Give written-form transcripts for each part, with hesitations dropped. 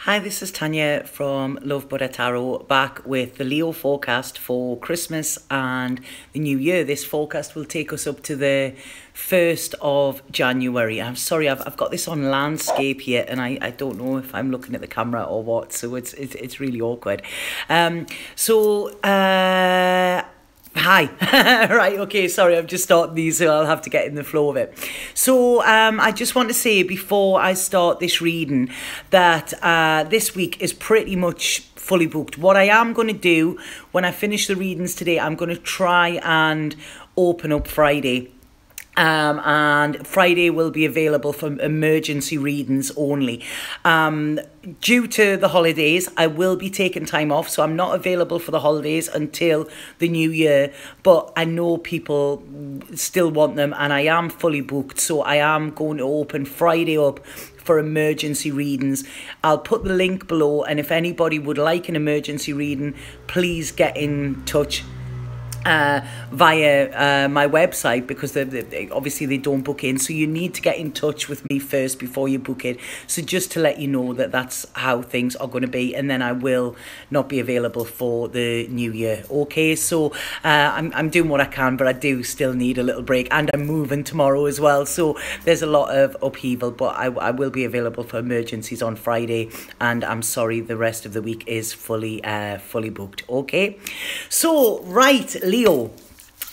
Hi, this is Tanya from Love Buddha Tarot, back with the Leo forecast for Christmas and the New Year. This forecast will take us up to the 1st of January. I'm sorry, I've got this on landscape here and I don't know if I'm looking at the camera or what, so it's really awkward. Hi. Right, okay, sorry, I've just started these, so I'll have to get in the flow of it. So I just want to say before I start this reading that this week is pretty much fully booked. What I am going to do when I finish the readings today, I'm going to try and open up Friday. And Friday will be available for emergency readings only. Due to the holidays, I will be taking time off, so I'm not available for the holidays until the new year, but I know people still want them and I am fully booked, so I am going to open Friday up for emergency readings. I'll put the link below, and if anybody would like an emergency reading, please get in touch via my website, because obviously they don't book in, so you need to get in touch with me first before you book it. So just to let you know that that's how things are going to be, and then I will not be available for the new year. Okay, so I'm doing what I can, but I do still need a little break, and I'm moving tomorrow as well, so there's a lot of upheaval, but I will be available for emergencies on Friday, and I'm sorry the rest of the week is fully booked. Okay, so right, Leo,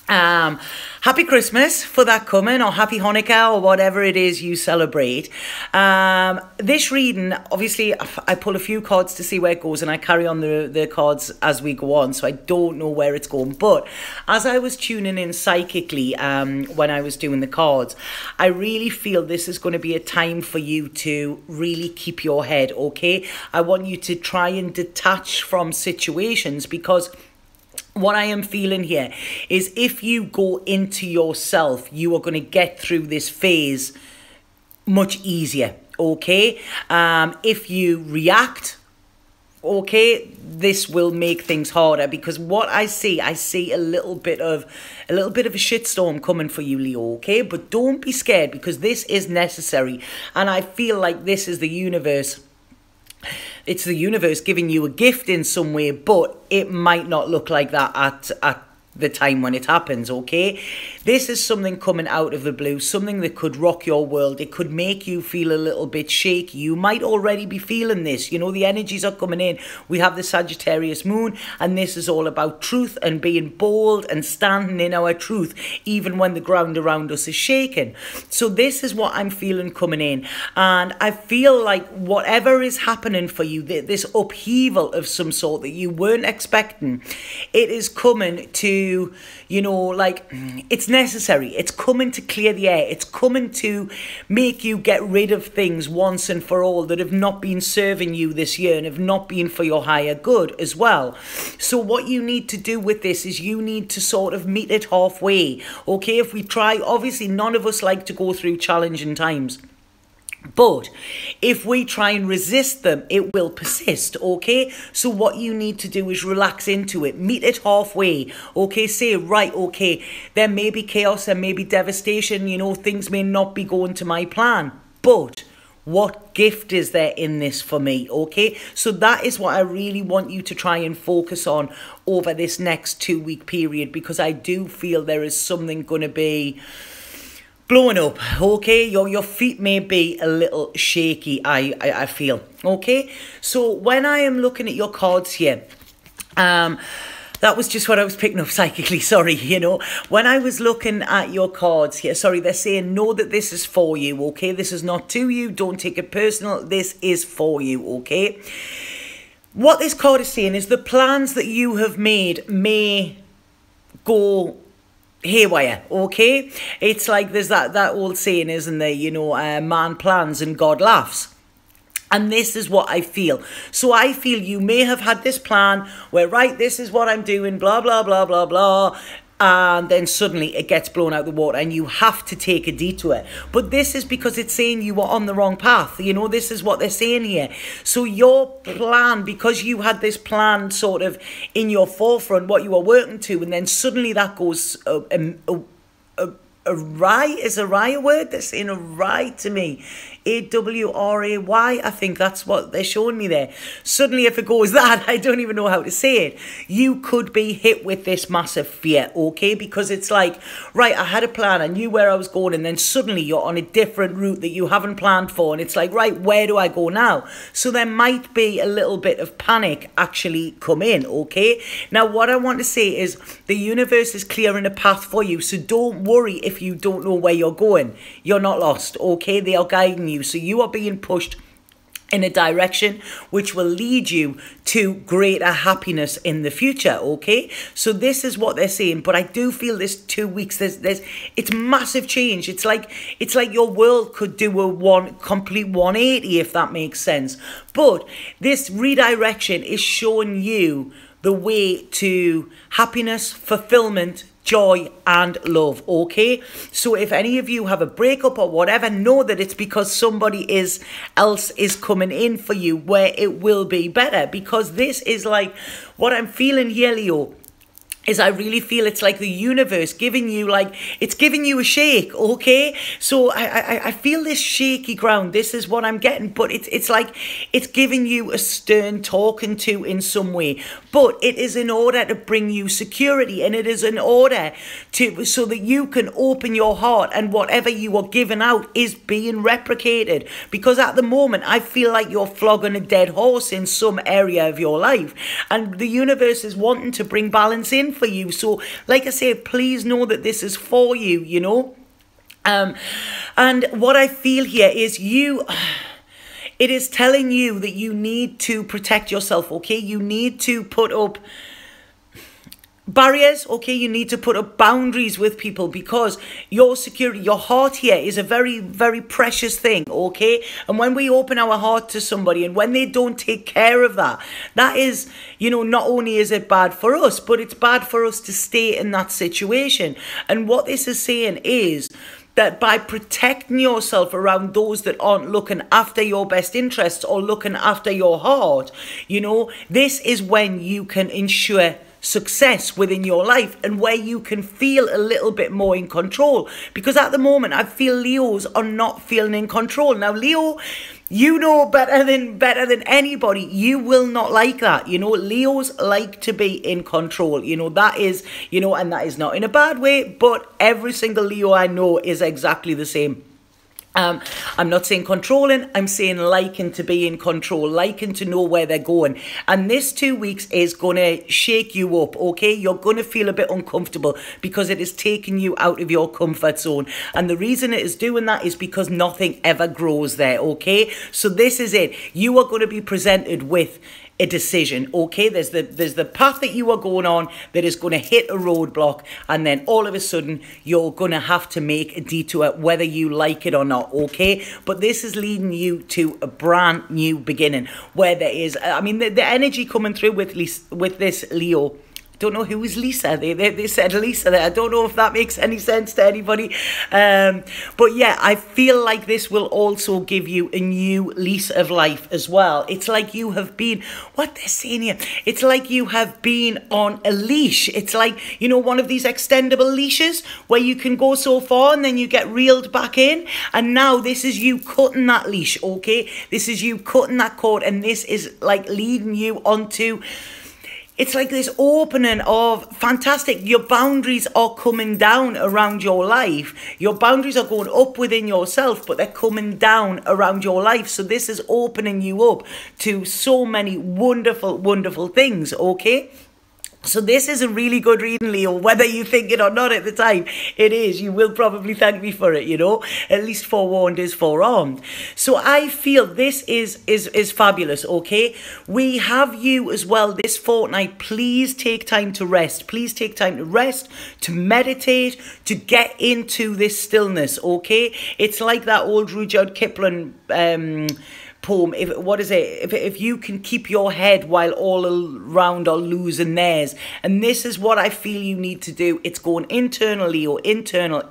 happy Christmas for that coming, or happy Hanukkah, or whatever it is you celebrate. This reading, obviously I pull a few cards to see where it goes, and I carry on the cards as we go on, so I don't know where it's going. But as I was tuning in psychically when I was doing the cards, I really feel this is going to be a time for you to really keep your head, okay? I want you to try and detach from situations, because what I am feeling here is if you go into yourself, you are going to get through this phase much easier, okay? If you react, okay, this will make things harder, because what I see a little bit of a shitstorm coming for you, Leo, okay? But don't be scared, because this is necessary, and I feel like this is the universe. It's the universe giving you a gift in some way, but it might not look like that at the time when it happens, okay? This is something coming out of the blue, something that could rock your world. It could make you feel a little bit shaky. You might already be feeling this. You know, the energies are coming in. We have the Sagittarius moon, and this is all about truth and being bold and standing in our truth, even when the ground around us is shaking. So this is what I'm feeling coming in. And I feel like whatever is happening for you, this upheaval of some sort that you weren't expecting, it is coming to, you know, like, it's necessary. It's coming to clear the air. It's coming to make you get rid of things once and for all that have not been serving you this year and have not been for your higher good as well. So what you need to do with this is you need to sort of meet it halfway. Okay, if we try, obviously none of us like to go through challenging times, but if we try and resist them, it will persist, okay? So what you need to do is relax into it. Meet it halfway, okay? Say, right, okay, there may be chaos, there may be devastation, you know, things may not be going to my plan, but what gift is there in this for me, okay? So that is what I really want you to try and focus on over this next 2-week period, because I do feel there is something going to be blowing up, okay? Your feet may be a little shaky, I feel, okay? So when I am looking at your cards here, that was just what I was picking up psychically, sorry, you know. When I was looking at your cards here, sorry, they're saying, know that this is for you, okay? This is not to you, don't take it personal, this is for you, okay? What this card is saying is the plans that you have made may go haywire, okay? It's like there's that old saying, isn't there, you know, man plans and God laughs. And this is what I feel. So I feel you may have had this plan where, right, this is what I'm doing, blah, blah, blah, blah, blah, and then suddenly it gets blown out the water and you have to take a detour. But this is because it's saying you were on the wrong path. You know, this is what they're saying here. So your plan, because you had this plan sort of in your forefront, what you were working to, and then suddenly that goes awry. Is awry a word? They're saying awry to me. A-W-R-A-Y. I think that's what they're showing me there. Suddenly, if it goes that, I don't even know how to say it. You could be hit with this massive fear, okay? Because it's like, right, I had a plan, I knew where I was going, and then suddenly you're on a different route that you haven't planned for, and it's like, right, where do I go now? So there might be a little bit of panic actually come in, okay? Now, what I want to say is the universe is clearing a path for you, so don't worry if you don't know where you're going. You're not lost, okay? They are guiding you, so you are being pushed in a direction which will lead you to greater happiness in the future, okay? So this is what they're saying, but I do feel this 2 weeks, it's massive change. It's like your world could do a complete 180, if that makes sense. But this redirection is showing you the way to happiness, fulfillment, joy and love, okay? So if any of you have a breakup or whatever, know that it's because somebody else is coming in for you where it will be better, because this is like what I'm feeling here, Leo, is I really feel it's like the universe giving you, like, it's giving you a shake, okay? So I feel this shaky ground. This is what I'm getting, but it's like it's giving you a stern talking to in some way. But it is in order to bring you security, and it is in order to so that you can open your heart, and whatever you are giving out is being replicated. Because at the moment, I feel like you're flogging a dead horse in some area of your life, and the universe is wanting to bring balance in for you. So like I say, please know that this is for you, you know. And what I feel here is it is telling you that you need to protect yourself, okay? You need to put up barriers, okay? You need to put up boundaries with people, because your security, your heart here is a very, very precious thing, okay? And when we open our heart to somebody, and when they don't take care of that, that is, you know, not only is it bad for us, but it's bad for us to stay in that situation. And what this is saying is that by protecting yourself around those that aren't looking after your best interests or looking after your heart, you know, this is when you can ensure success within your life, and where you can feel a little bit more in control. Because at the moment, I feel Leos are not feeling in control. Now, Leo, you know better than anybody, you will not like that. You know, Leos like to be in control. You know, that is, you know, and that is not in a bad way, but every single Leo I know is exactly the same. I'm not saying controlling, I'm saying liking to be in control, liking to know where they're going. And this 2 weeks is going to shake you up, okay? You're going to feel a bit uncomfortable because it is taking you out of your comfort zone. And the reason it is doing that is because nothing ever grows there, okay? So this is it. You are going to be presented with a decision, okay? There's the path that you are going on that is going to hit a roadblock, and then all of a sudden you're going to have to make a detour, whether you like it or not, okay? But this is leading you to a brand new beginning, where there is, I mean, the energy coming through with this Leo. Don't know who is Lisa. They said Lisa there. I don't know if that makes any sense to anybody. But yeah, I feel like this will also give you a new lease of life as well. It's like you have been, what they're saying here, it's like you have been on a leash. It's like, you know, one of these extendable leashes where you can go so far and then you get reeled back in. And now this is you cutting that leash, okay? This is you cutting that cord, and this is like leading you onto, it's like this opening of fantastic. Your boundaries are coming down around your life. Your boundaries are going up within yourself, but they're coming down around your life. So this is opening you up to so many wonderful, wonderful things, okay? So this is a really good reading, Leo, whether you think it or not at the time. It is. You will probably thank me for it, you know. At least forewarned is forearmed. So I feel this is fabulous, okay? We have you as well this fortnight. Please take time to rest. Please take time to rest, to meditate, to get into this stillness, okay? It's like that old Rudyard Kipling poem. If you can keep your head while all around are losing theirs. And this is what I feel you need to do. It's going internally or internal,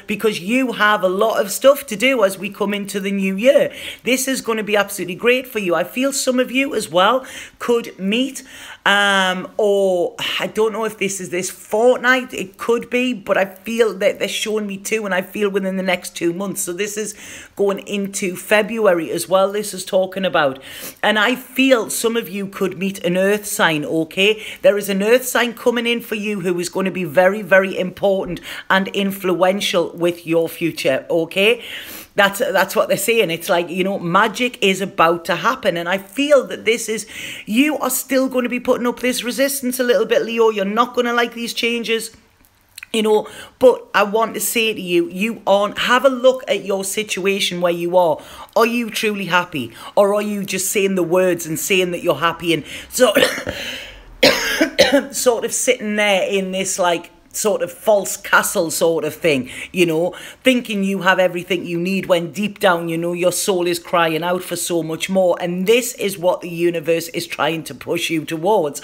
because you have a lot of stuff to do as we come into the new year. This is going to be absolutely great for you. I feel some of you as well could meet, or I don't know if this is this fortnight, it could be, but I feel that they're showing me two, and I feel within the next 2 months. So this is going into February as well, this is talking about. And I feel some of you could meet an earth sign, okay? There is an earth sign coming in for you who is going to be very, very important and influential with your future, okay? That's what they're saying. It's like, magic is about to happen. And I feel that you are still going to be putting up this resistance a little bit, Leo. You're not going to like these changes. But I want to say to you, have a look at your situation where you are. Are you truly happy? Or are you just saying the words and saying that you're happy and sort of sitting there in this sort of false castle sort of thing, thinking you have everything you need when deep down, your soul is crying out for so much more. And this is what the universe is trying to push you towards.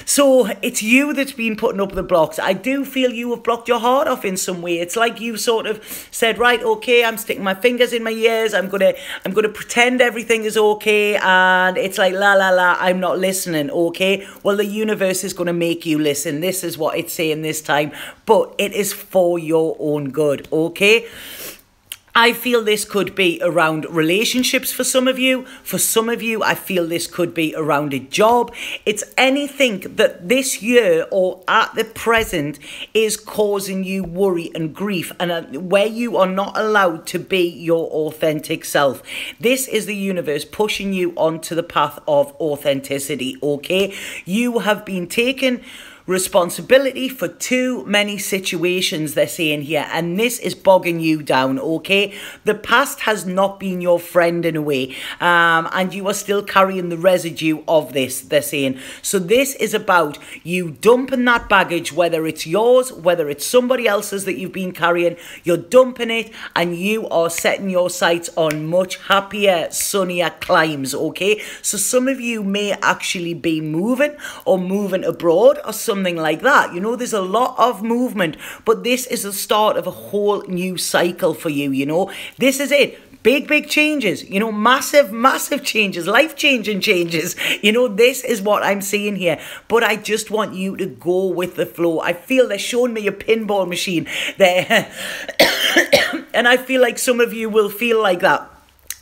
So it's you that's been putting up the blocks. I do feel you have blocked your heart off in some way. It's like you sort of said, right, okay, I'm sticking my fingers in my ears. I'm gonna pretend everything is okay. And it's like, la, la, la, I'm not listening, okay? Well, the universe is going to make you listen. This is what it's saying this time. But it is for your own good, okay? I feel this could be around relationships for some of you. For some of you, I feel this could be around a job. It's anything that this year or at the present is causing you worry and grief, and where you are not allowed to be your authentic self. This is the universe pushing you onto the path of authenticity, okay? You have been taken responsibility for too many situations, they're saying here, and this is bogging you down, okay? The past has not been your friend in a way, and you are still carrying the residue of this, they're saying. So this is about you dumping that baggage, whether it's yours, whether it's somebody else's that you've been carrying. You're dumping it, and you are setting your sights on much happier, sunnier climes, okay? So some of you may actually be moving abroad or something like that. There's a lot of movement, but this is the start of a whole new cycle for you. This is it. Big changes, massive changes, life-changing changes. This is what I'm seeing here. But I just want you to go with the flow. I feel they're showing me a pinball machine there. And I feel like some of you will feel like that.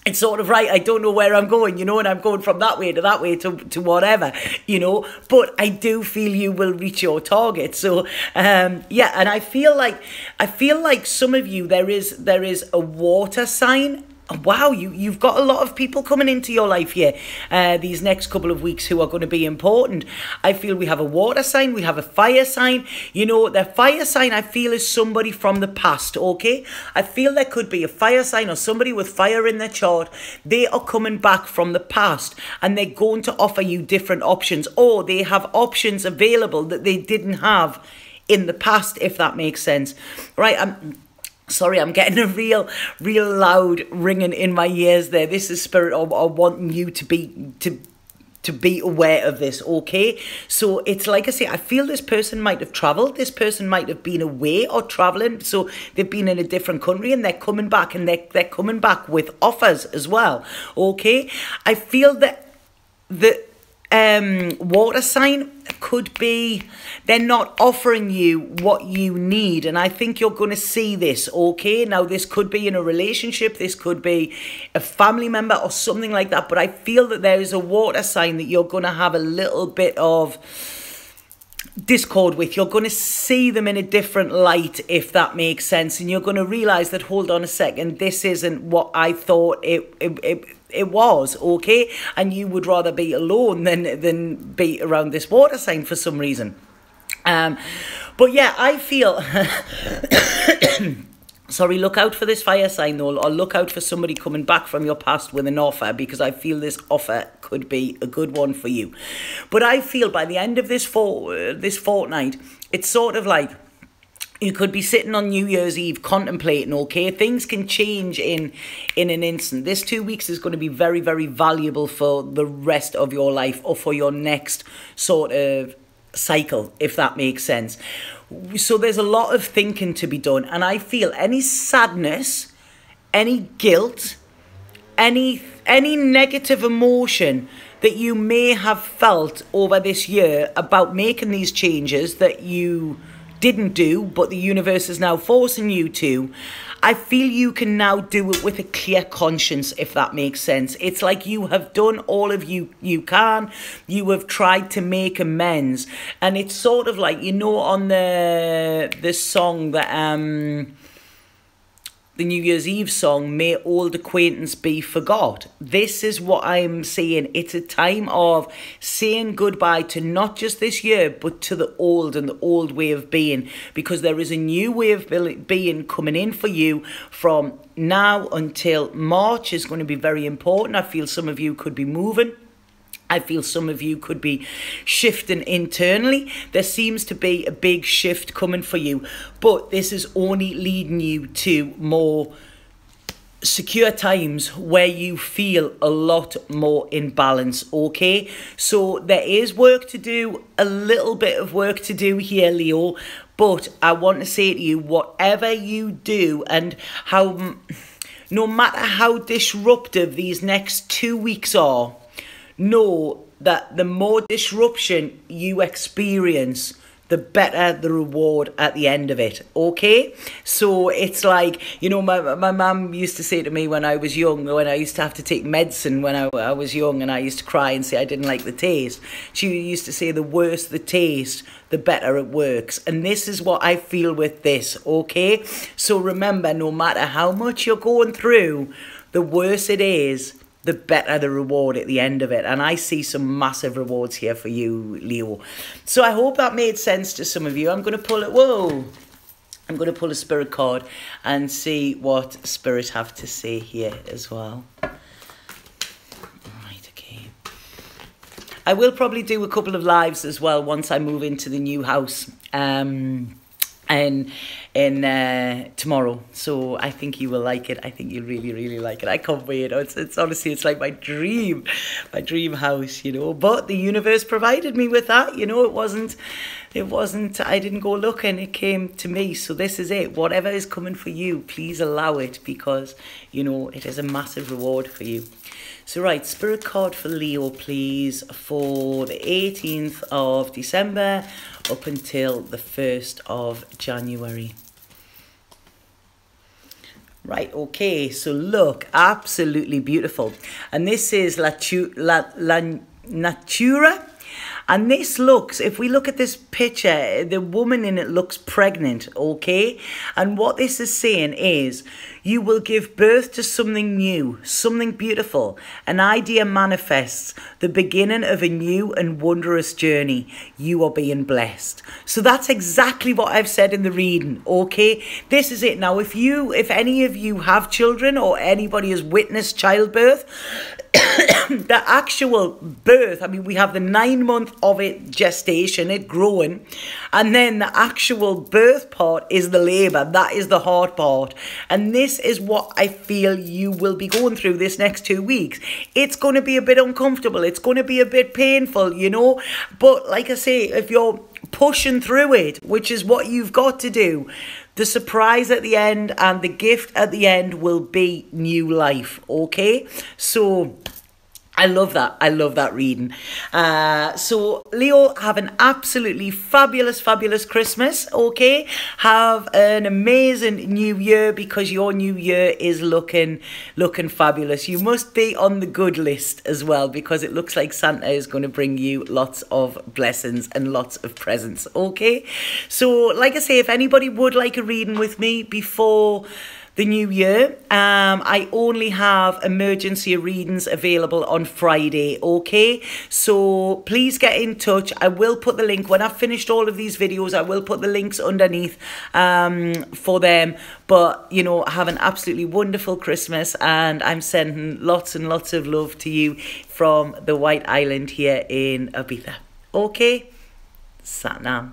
It's sort of right, I don't know where I'm going, and I'm going from that way to whatever, but I do feel you will reach your target. So, and I feel like some of you, there is a water sign. Wow, you've got a lot of people coming into your life here these next couple of weeks who are going to be important. I feel we have a water sign, we have a fire sign. The fire sign I feel is somebody from the past, okay? I feel there could be a fire sign or somebody with fire in their chart. They are coming back from the past and they're going to offer you different options, or they have options available that they didn't have in the past, if that makes sense. Right, sorry, I'm getting a real loud ringing in my ears there. This is Spirit wanting you to be aware of this, okay? So it's like I say, I feel this person might have travelled. This person might have been away or travelling. So they've been in a different country and they're coming back, and they're coming back with offers as well, okay? I feel that the water sign could be they're not offering you what you need, and I think you're going to see this, okay? Now this could be in a relationship, this could be a family member or something like that, but I feel that there is a water sign that you're going to have a little bit of discord with. You're going to see them in a different light, if that makes sense, and you're going to realize that, hold on a second, this isn't what I thought it was, okay? And you would rather be alone than be around this water sign for some reason. But yeah, I feel sorry, look out for this fire sign though, or look out for somebody coming back from your past with an offer, because I feel this offer could be a good one for you. But I feel by the end of this fortnight, it's sort of like, You could be sitting on New Year's Eve contemplating, okay? Things can change in an instant. This 2 weeks is going to be very, very valuable for the rest of your life, or for your next sort of cycle, if that makes sense. So there's a lot of thinking to be done. And I feel any sadness, any guilt, any negative emotion that you may have felt over this year about making these changes that you didn't do, but the universe is now forcing you to, I feel you can now do it with a clear conscience, if that makes sense. It's like you have done all of you can. You have tried to make amends. And it's sort of like, you know, on the song that the New Year's Eve song, May Old Acquaintance Be Forgot. This is what I'm saying. It's a time of saying goodbye to not just this year, but to the old and the old way of being. Because there is a new way of being coming in for you from now until March is going to be very important. I feel some of you could be moving. I feel some of you could be shifting internally. There seems to be a big shift coming for you, but this is only leading you to more secure times where you feel a lot more in balance, okay? So there is work to do, a little bit of work to do here, Leo, but I want to say to you, whatever you do and how, no matter how disruptive these next 2 weeks are, know that the more disruption you experience, the better the reward at the end of it, okay? So it's like, you know, my mum used to say to me when I was young, when I used to have to take medicine when I was young, and I used to cry and say I didn't like the taste. She used to say the worse the taste, the better it works. And this is what I feel with this, okay? So remember, no matter how much you're going through, the worse it is, the better the reward at the end of it. And I see some massive rewards here for you, Leo. So I hope that made sense to some of you. I'm going to pull it. Whoa. I'm going to pull a spirit card and see what spirit have to say here as well. Right, okay. I will probably do a couple of lives as well once I move into the new house. And tomorrow, so I think you will like it. I think you'll really, really like it. I can't wait. It's honestly, it's like my dream house, you know. But the universe provided me with that, you know. It wasn't. I didn't go looking. It came to me. So this is it. Whatever is coming for you, please allow it, because you know it is a massive reward for you. So right, spirit card for Leo, please, for the 18th of December up until the 1st of January. Right, okay, so look, absolutely beautiful. And this is La Natura. And this looks, if we look at this picture, the woman in it looks pregnant, okay? And what this is saying is, you will give birth to something new, something beautiful. An idea manifests, the beginning of a new and wondrous journey. You are being blessed. So that's exactly what I've said in the reading, okay? This is it. Now, if any of you have children or anybody has witnessed childbirth, the actual birth, I mean, we have the 9 month of it gestation, it growing, and then the actual birth part is the labor. That is the hard part. And this is what I feel you will be going through this next 2 weeks. It's going to be a bit uncomfortable. It's going to be a bit painful, you know. But like I say, if you're pushing through it, which is what you've got to do, the surprise at the end and the gift at the end will be new life, okay? So I love that. I love that reading. So, Leo, have an absolutely fabulous, fabulous Christmas, okay? Have an amazing new year, because your new year is looking fabulous. You must be on the good list as well, because it looks like Santa is going to bring you lots of blessings and lots of presents, okay? So, like I say, if anybody would like a reading with me before the new year, I only have emergency readings available on Friday, okay? So please get in touch. I will put the link, when I've finished all of these videos, I will put the links underneath for them. But, you know, have an absolutely wonderful Christmas, and I'm sending lots and lots of love to you from the White Island here in Ibiza. Okay? Satnam.